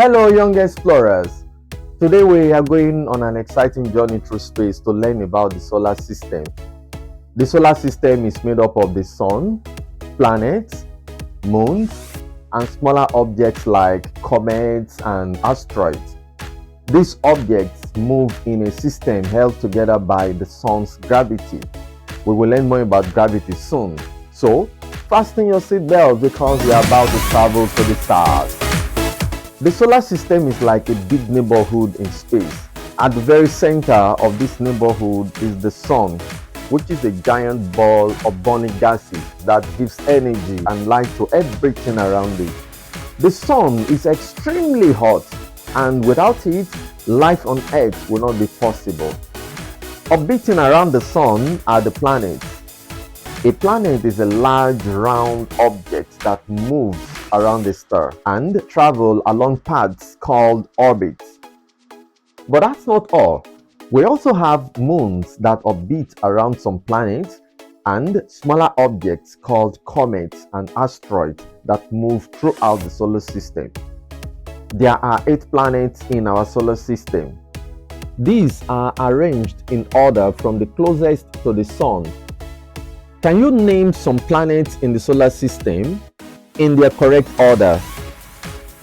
Hello, young explorers. Today we are going on an exciting journey through space to learn about the solar system. The solar system is made up of the sun, planets, moons, and smaller objects like comets and asteroids. These objects move in a system held together by the sun's gravity. We will learn more about gravity soon. So, fasten your seatbelts because we are about to travel to the stars. The solar system is like a big neighborhood in space. At the very center of this neighborhood is the sun, which is a giant ball of burning gases that gives energy and light to everything around it. The sun is extremely hot, and without it, life on Earth will not be possible. Orbiting around the sun are the planets. A planet is a large round object that moves around a star and travel along paths called orbits. But that's not all. We also have moons that orbit around some planets and smaller objects called comets and asteroids that move throughout the solar system. There are 8 planets in our solar system. These are arranged in order from the closest to the sun. Can you name some planets in the solar system in their correct order?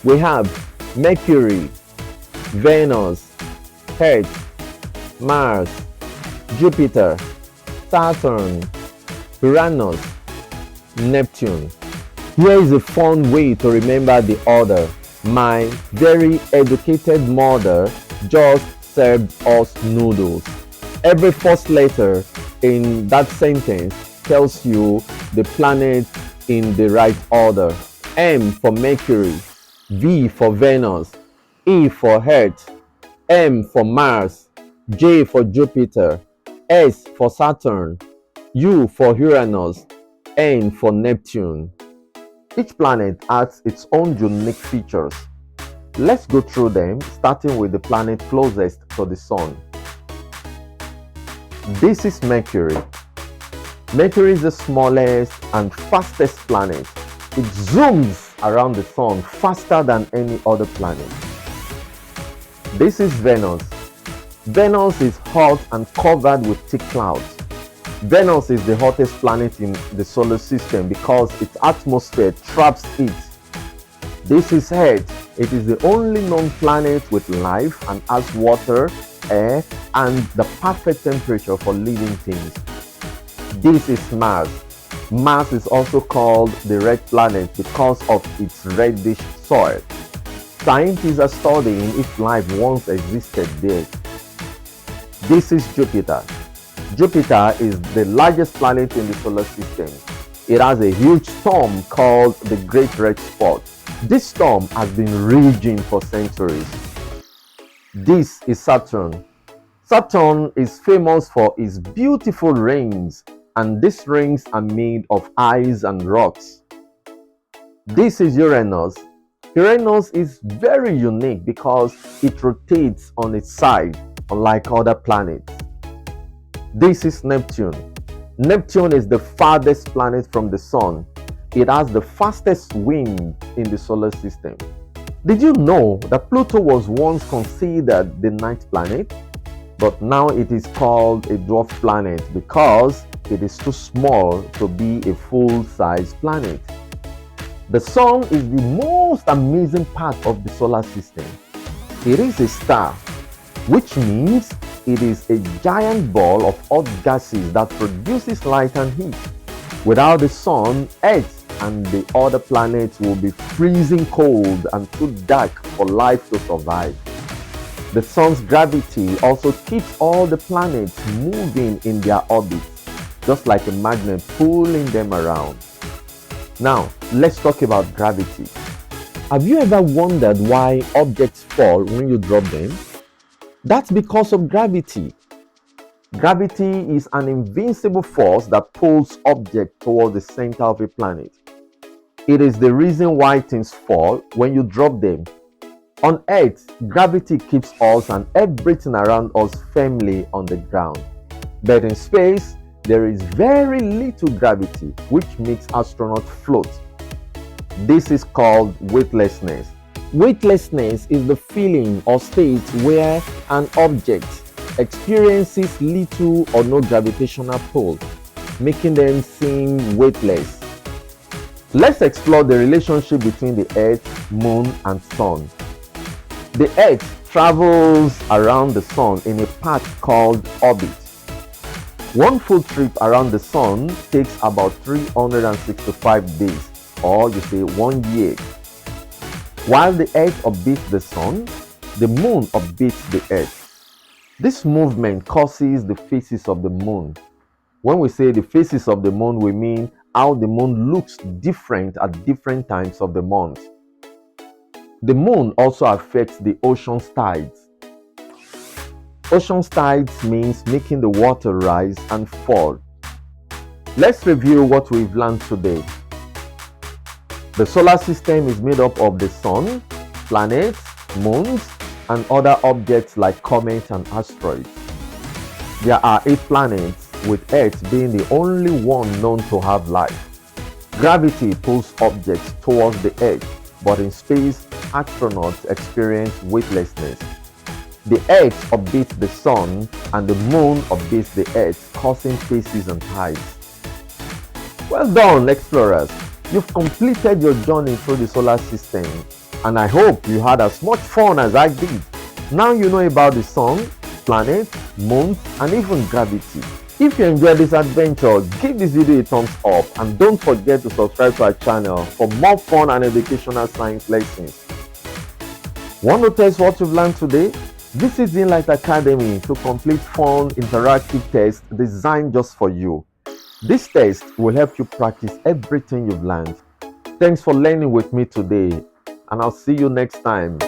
We have Mercury, Venus, Earth, Mars, Jupiter, Saturn, Uranus, Neptune. Here is a fun way to remember the order. My very educated mother just served us noodles. Every first letter in that sentence tells you the planet in the right order. M for Mercury, V for Venus, E for Earth, M for Mars, J for Jupiter, S for Saturn, U for Uranus, N for Neptune. Each planet has its own unique features. Let's go through them, starting with the planet closest to the sun. This is Mercury. Mercury is the smallest and fastest planet. It zooms around the sun faster than any other planet. This is Venus. Venus is hot and covered with thick clouds. Venus is the hottest planet in the solar system because its atmosphere traps heat. This is Earth. It is the only known planet with life and has water, air, and the perfect temperature for living things. This is Mars. Mars is also called the red planet because of its reddish soil. Scientists are studying if life once existed there. This is Jupiter. Jupiter is the largest planet in the solar system. It has a huge storm called the Great Red Spot. This storm has been raging for centuries. This is Saturn. Saturn is famous for its beautiful rings, and these rings are made of ice and rocks. This is Uranus. Uranus is very unique because it rotates on its side, unlike other planets. This is Neptune. Neptune is the farthest planet from the sun. It has the fastest wind in the solar system. Did you know that Pluto was once considered the ninth planet? But now it is called a dwarf planet because it is too small to be a full-size planet. The sun is the most amazing part of the solar system. It is a star, which means it is a giant ball of hot gases that produces light and heat. Without the sun, Earth and the other planets will be freezing cold and too dark for life to survive. The sun's gravity also keeps all the planets moving in their orbits, just like a magnet pulling them around. Now, let's talk about gravity. Have you ever wondered why objects fall when you drop them? That's because of gravity. Gravity is an invincible force that pulls objects towards the center of a planet. It is the reason why things fall when you drop them. On Earth, gravity keeps us and everything around us firmly on the ground. But in space, there is very little gravity, which makes astronauts float. This is called weightlessness. Weightlessness is the feeling or state where an object experiences little or no gravitational pull, making them seem weightless. Let's explore the relationship between the Earth, Moon, and Sun. The Earth travels around the Sun in a path called orbit. One full trip around the Sun takes about 365 days, or you say 1 year. While the Earth orbits the Sun, the Moon orbits the Earth. This movement causes the phases of the Moon. When we say the phases of the Moon, we mean how the Moon looks different at different times of the month. The Moon also affects the ocean's tides. Ocean's tides means making the water rise and fall. Let's review what we've learned today. The solar system is made up of the Sun, planets, moons, and other objects like comets and asteroids. There are 8 planets, with Earth being the only one known to have life. Gravity pulls objects towards the Earth, but in space, astronauts experience weightlessness. The Earth orbits the Sun and the Moon orbits the Earth, causing phases and tides. Well done, explorers! You've completed your journey through the solar system, and I hope you had as much fun as I did. Now you know about the Sun, planets, moons, and even gravity. If you enjoyed this adventure, give this video a thumbs up and don't forget to subscribe to our channel for more fun and educational science lessons. Want to test what you've learned today? Visit Zinlight Academy to complete fun interactive tests designed just for you. This test will help you practice everything you've learned. Thanks for learning with me today, and I'll see you next time.